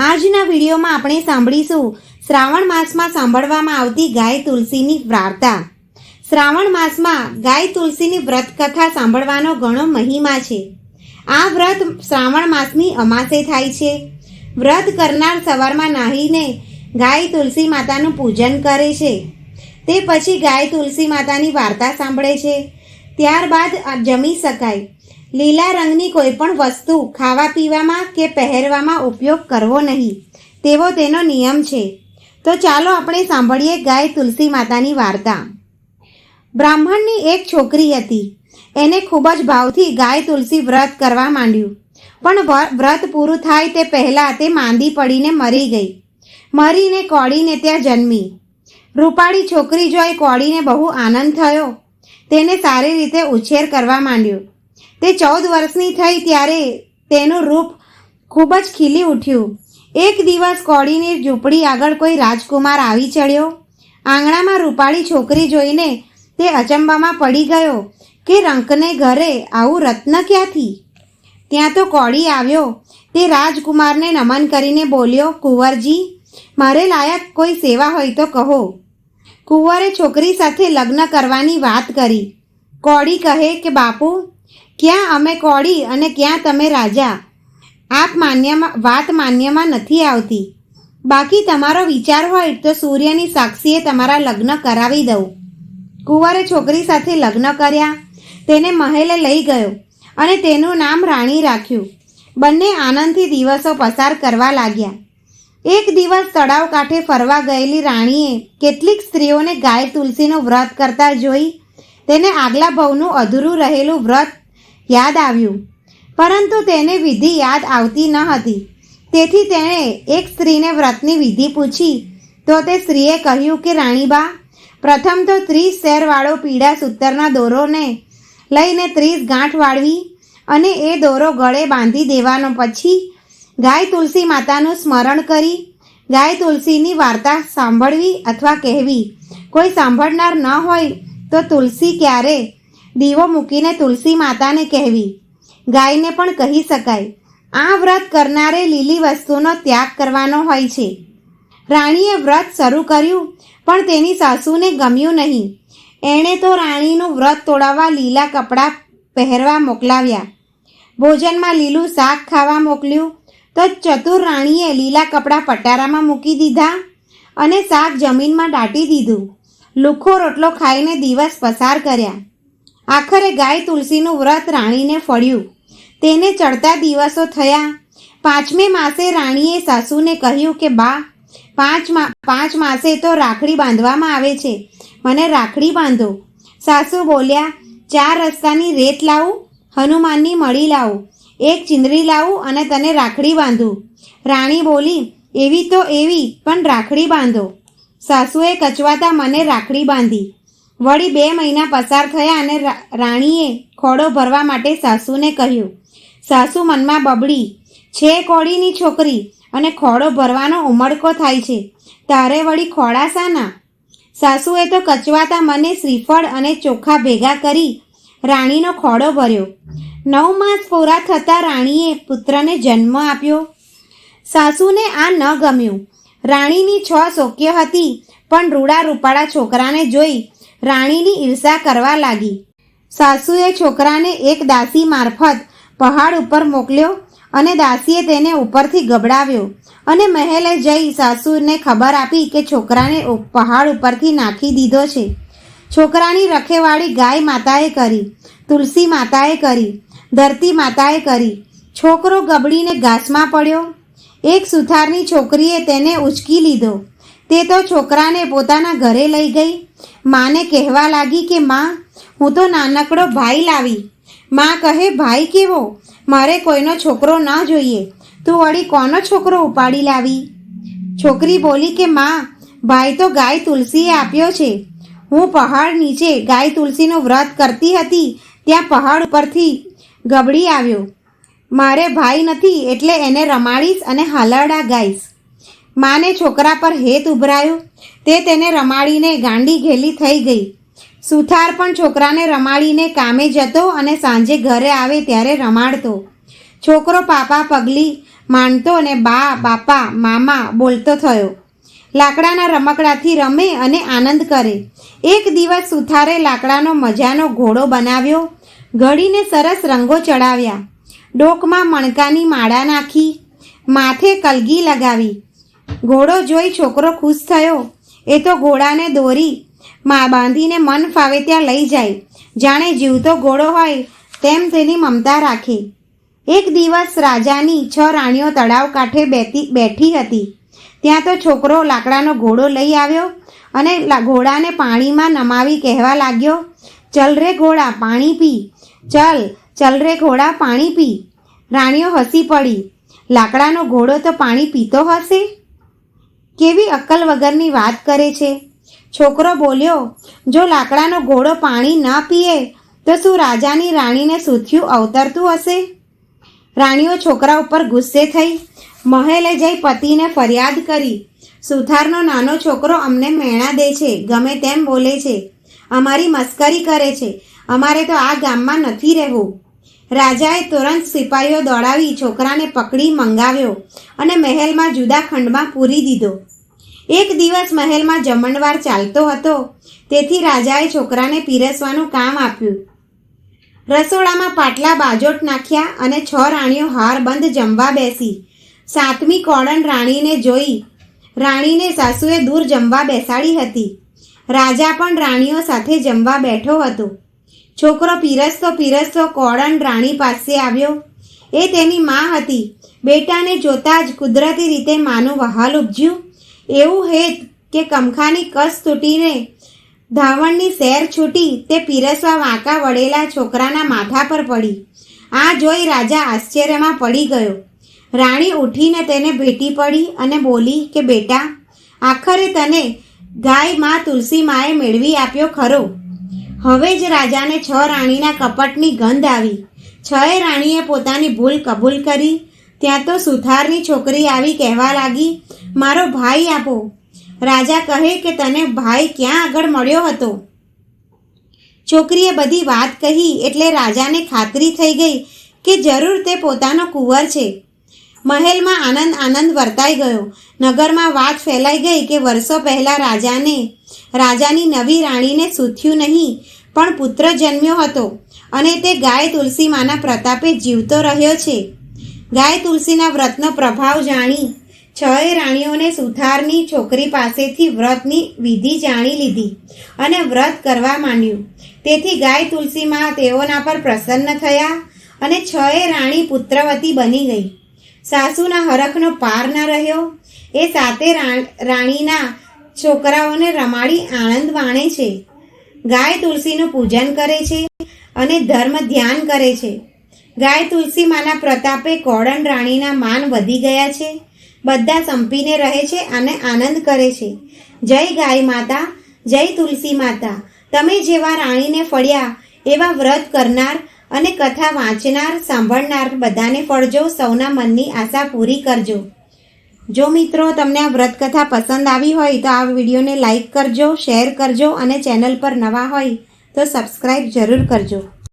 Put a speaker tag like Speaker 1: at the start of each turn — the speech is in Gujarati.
Speaker 1: આજના વિડીયોમાં આપણે સાંભળીશું શ્રાવણ માસમાં સાંભળવામાં આવતી ગાય તુલસીની વાર્તા। શ્રાવણ માસમાં ગાય તુલસીની વ્રત કથા સાંભળવાનો ઘણો મહિમા છે। આ વ્રત શ્રાવણ માસની અમાસે થાય છે। વ્રત કરનાર સવારમાં નાહીને ગાય તુલસી માતાનું પૂજન કરે છે। તે પછી ગાય તુલસી માતાની વાર્તા સાંભળે છે। ત્યારબાદ જમી શકાય। લીલા રંગની કોઈ પણ વસ્તુ ખાવા પીવામાં કે પહેરવામાં ઉપયોગ કરવો નહીં તેવો તેનો નિયમ છે। તો ચાલો આપણે સાંભળીએ ગાય તુલસી માતાની વાર્તા। બ્રાહ્મણની એક છોકરી હતી। એને ખૂબ જ ભાવથી ગાય તુલસી વ્રત કરવા માંડ્યું, પણ વ્રત પૂરું થાય તે પહેલાં તે માંદી પડીને મરી ગઈ। મરીને કોળીને ત્યાં જન્મી। રૂપાળી છોકરી જોઈ કોળીને બહુ આનંદ થયો। તેને સારી રીતે ઉછેર કરવા માંડ્યો। તે 14 વર્ષની થઈ ત્યારે તેનું રૂપ ખૂબ જ ખીલી ઉઠ્યું। એક દિવસ કોળીની ઝૂંપડી આગળ કોઈ રાજકુમાર આવી ચડ્યો। આંગણામાં રૂપાળી છોકરી જોઈને તે અચંબામાં પડી ગયો કે રંકને ઘરે આવું રત્ન ક્યાંથી? ત્યાં તો કોળી આવ્યો। તે રાજકુમારને નમન કરીને બોલ્યો, કુંવરજી, મારે લાયક કોઈ સેવા હોય તો કહો। કુંવરે છોકરી સાથે લગ્ન કરવાની વાત કરી। કોળી કહે કે બાપુ, ક્યાં અમે કોળી અને ક્યાં તમે રાજા? વાત માન્યમાં નથી આવતી। બાકી તમારો વિચાર હોય તો સૂર્યની સાક્ષીએ તમારા લગ્ન કરાવી દઉં। કુંવરે છોકરી સાથે લગ્ન કર્યા। તેને મહેલે લઈ ગયો અને તેનું નામ રાણી રાખ્યું। બંને આનંદથી દિવસો પસાર કરવા લાગ્યા। એક દિવસ તળાવ કાંઠે ફરવા ગયેલી રાણીએ કેટલીક સ્ત્રીઓને ગાય તુલસીનું વ્રત કરતા જોઈ તેને આગલા ભવનું અધૂરું રહેલું વ્રત યાદ આવ્યું, પરંતુ તેને વિધિ યાદ આવતી ન હતી। તેથી તેણે એક સ્ત્રીને વ્રતની વિધિ પૂછી તો તે સ્ત્રીએ કહ્યું કે રાણીબા, પ્રથમ તો 30 શેરવાળો પીળા સૂતરના દોરોને લઈને 30 ગાંઠ વાળવી અને એ દોરો ગળે બાંધી દેવાનો। પછી ગાય તુલસી માતાનું સ્મરણ કરી ગાય તુલસીની વાર્તા સાંભળવી અથવા કહેવી। કોઈ સાંભળનાર ન હોય તો તુલસી ક્યારે દીવો મૂકીને તુલસી માતાને કહેવી। ગાયને પણ કહી શકાય। આ વ્રત કરનારે લીલી વસ્તુનો ત્યાગ કરવાનો હોય છે। રાણીએ વ્રત શરૂ કર્યું, પણ તેની સાસુને ગમ્યું નહીં। એણે તો રાણીનું વ્રત તોડાવવા લીલા કપડાં પહેરવા મોકલાવ્યા। ભોજનમાં લીલું શાક ખાવા મોકલ્યું તો ચતુર રાણીએ લીલા કપડાં પટારામાં મૂકી દીધા અને શાક જમીનમાં દાટી દીધું। લુખ્ખો રોટલો ખાઈને દિવસ પસાર કર્યા। આખરે ગાય તુલસીનું વ્રત રાણીને ફળ્યું। તેને ચડતા દિવસો થયા। 5મે માસે રાણીએ સાસુને કહ્યું કે બા, 5 માસે તો રાખડી બાંધવામાં આવે છે, મને રાખડી બાંધો। સાસુ બોલ્યા, 4 રસ્તાની રેત લાવું, હનુમાનની મળી લાવું, એક ચીંદડી લાવું અને તને રાખડી બાંધું। રાણી બોલી, એવી તો એવી, પણ રાખડી બાંધો। સાસુએ કચવાતા મને રાખડી બાંધી। વળી 2 મહિના પસાર થયા અને રાણીએ ખોડો ભરવા માટે સાસુને કહ્યું। સાસુ મનમાં બબડી, છે કોળીની છોકરી અને ખોડો ભરવાનો ઉમળકો થાય છે, તારે વળી ખોડા શાના? સાસુએ તો કચવાતા મને શ્રીફળ અને ચોખા ભેગા કરી રાણીનો ખોડો ભર્યો। 9 માસ પૂરા થતાં રાણીએ પુત્રને જન્મ આપ્યો। સાસુને આ ન ગમ્યું। રાણીની 6 શોક્ય હતી, પણ રૂડા રૂપાળા છોકરાને જોઈ રાણીની ઈર્ષા કરવા લાગી। સાસુએ છોકરાને એક દાસી મારફત પહાડ ઉપર મોકલ્યો અને દાસીએ તેને ઉપરથી ગબડાવ્યો અને મહેલે જઈ સાસુને ખબર આપી કે છોકરાને પહાડ ઉપરથી નાખી દીધો છે। છોકરાની રખેવાળી ગાય માતાએ કરી, તુલસી માતાએ કરી, ધરતી માતાએ કરી। છોકરો ગબડીને ઘાસમાં પડ્યો। એક સુથારની છોકરીએ તેને ઉચકી લીધો। તે તો છોકરાને પોતાના ઘરે લઈ ગઈ। માને કહેવા લાગી કે માં, હું તો નાનકડો ભાઈ લાવી। માં કહે, ભાઈ કેવો? મારે કોઈનો છોકરો ન જોઈએ, તું વળી કોનો છોકરો ઉપાડી લાવી? છોકરી બોલી કે માં, ભાઈ તો ગાય તુલસીએ આપ્યો છે। હું પહાડ નીચે ગાય તુલસીનું વ્રત કરતી હતી, ત્યાં પહાડ ઉપરથી ગબડી આવ્યો। મારે ભાઈ નથી એટલે એને રમાડીશ અને હાલરડા ગાઈશ। માને છોકરા પર હેત ઉભરાયું। તે તેને રમાડીને ગાંડી ઘેલી થઈ ગઈ। સુથાર પણ છોકરાને રમાડીને કામે જતો અને સાંજે ઘરે આવે ત્યારે રમાડતો। છોકરો પાપા પગલી માંડતો ને બા બાપા મામા બોલતો થયો. લાકડાના રમકડાથી રમે અને આનંદ કરે. એક દિવસ સુથારે લાકડાનો મજાનો ઘોડો બનાવ્યો. ઘડીને સરસ રંગો ચડાવ્યા. ડોકમાં મણકાની માળા નાખી, માથે કલગી લગાવી. ઘોડો જોઈ છોકરો ખુશ થયો. એ તો ઘોડાને દોરી બાંધીને મન ફાવે ત્યાં લઈ જાય, જાણે જીવતો ઘોડો હોય તેમ તેની મમતા રાખે. એક દિવસ રાજાની 6 રાણીઓ તળાવ કાંઠે બેઠી હતી. ત્યાં તો છોકરો લાકડાનો ઘોડો લઈ આવ્યો અને ઘોડાને પાણીમાં નમાવી કહેવા લાગ્યો, ચલ રે ઘોડા પાણી પી, ચલ રે ઘોડા પાણી પી. રાણીઓ હસી પડી. લાકડાનો ઘોડો તો પાણી પીતો હશે? કેવી અક્કલ વગરની વાત કરે છે. છોકરો બોલ્યો, જો લાકડાનો ઘોડો પાણી ન પીએ તો શું રાજાની રાણીને સૂથિયું અવતરતું હશે? રાણીઓ છોકરા ઉપર ગુસ્સે થઈ. મહેલે જઈ પતિને ફરિયાદ કરી, સુથારનો નાનો છોકરો અમને મેણા દે છે, ગમે તેમ બોલે છે, અમારી મસ્કરી કરે છે, અમારે તો આ ગામમાં નથી રહેવું. રાજાએ તુરંત સિપાહીઓ દોડાવી છોકરાને પકડી મંગાવ્યો અને મહેલમાં જુદા ખંડમાં પૂરી દીધો. એક દિવસ મહેલમાં જમણવાર ચાલતો હતો, તેથી રાજાએ છોકરાને પીરસવાનું કામ આપ્યું. રસોડામાં પાટલા બાજોટ નાખ્યા અને 6 રાણીઓ હારબંધ જમવા બેસી. 7મી કોડન રાણીને જોઈ. રાણીને સાસુએ દૂર જમવા બેસાડી હતી. રાજા પણ રાણીઓ સાથે જમવા બેઠો હતો. છોકરો પીરસતો કોડન રાણી પાસે આવ્યો. એ તેની માં હતી. બેટાને જોતા જ કુદરતી રીતે માનું વહાલ ઉપજ્યું. એવું હેત કે કમખાની કસ તૂટીને ધાવણની સેર છૂટી તે પીરસવા વાંકા વળેલા છોકરાના માથા પર પડી. આ જોઈ રાજા આશ્ચર્યમાં પડી ગયો. રાણી ઉઠીને તેને ભેટી પડી અને બોલી કે બેટા, આખરે તને ગાય માં તુલસી માએ મેળવી આપ્યો ખરો. હવે જ રાજાને 6 રાણીના કપટની ગંધ આવી. 6 રાણીએ પોતાની ભૂલ કબૂલ કરી. ત્યાં તો સુથારની છોકરી આવી કહેવા લાગી, મારો ભાઈ આપો. રાજા કહે કે તને ભાઈ ક્યાં આગળ મળ્યો હતો? છોકરીએ બધી વાત કહી એટલે રાજાને ખાતરી થઈ ગઈ કે જરૂર તે પોતાનો કુંવર છે. મહેલમાં આનંદ વર્તાઈ ગયો. નગરમાં વાત ફેલાઈ ગઈ કે વર્ષો પહેલાં રાજાની નવી રાણીને સૂથ્યું નહીં પણ પુત્ર જન્મ્યો હતો અને તે ગાય તુલસી માના પ્રતાપે જીવતો રહ્યો છે. ગાય તુલસીના વ્રતનો પ્રભાવ જાણી 6 રાણીઓને સુથારની છોકરી પાસેથી વ્રતની વિધિ જાણી લીધી અને વ્રત કરવા માંડ્યું. તેથી ગાય તુલસીમાં તેઓના પર પ્રસન્ન થયા અને 6 રાણી પુત્રવતી બની ગઈ. સાસુના હરખનો પાર ન રહ્યો. એ 7 રાણીના છોકરાઓને રમાડી આનંદ માણે છે. ગાય તુલસીનું પૂજન કરે છે અને ધર્મ ધ્યાન કરે છે. ગાય તુલસી માના પ્રતાપે કોડન રાણીના માન વધી ગયા છે. બધા સંપીને રહે છે અને આનંદ કરે છે. જય ગાય માતા, જય તુલસી માતા. તમે જેવા રાણીને ફળ્યા એવા વ્રત કરનાર અને કથા વાંચનાર સાંભળનાર બધાને ફળજો. સૌના મનની આશા પૂરી કરજો. જો મિત્રો તમને આ વ્રત કથા પસંદ આવી હોય તો આ વિડીયોને લાઈક કરજો, શેર કરજો અને ચેનલ પર નવા હોય તો સબસ્ક્રાઈબ જરૂર કરજો.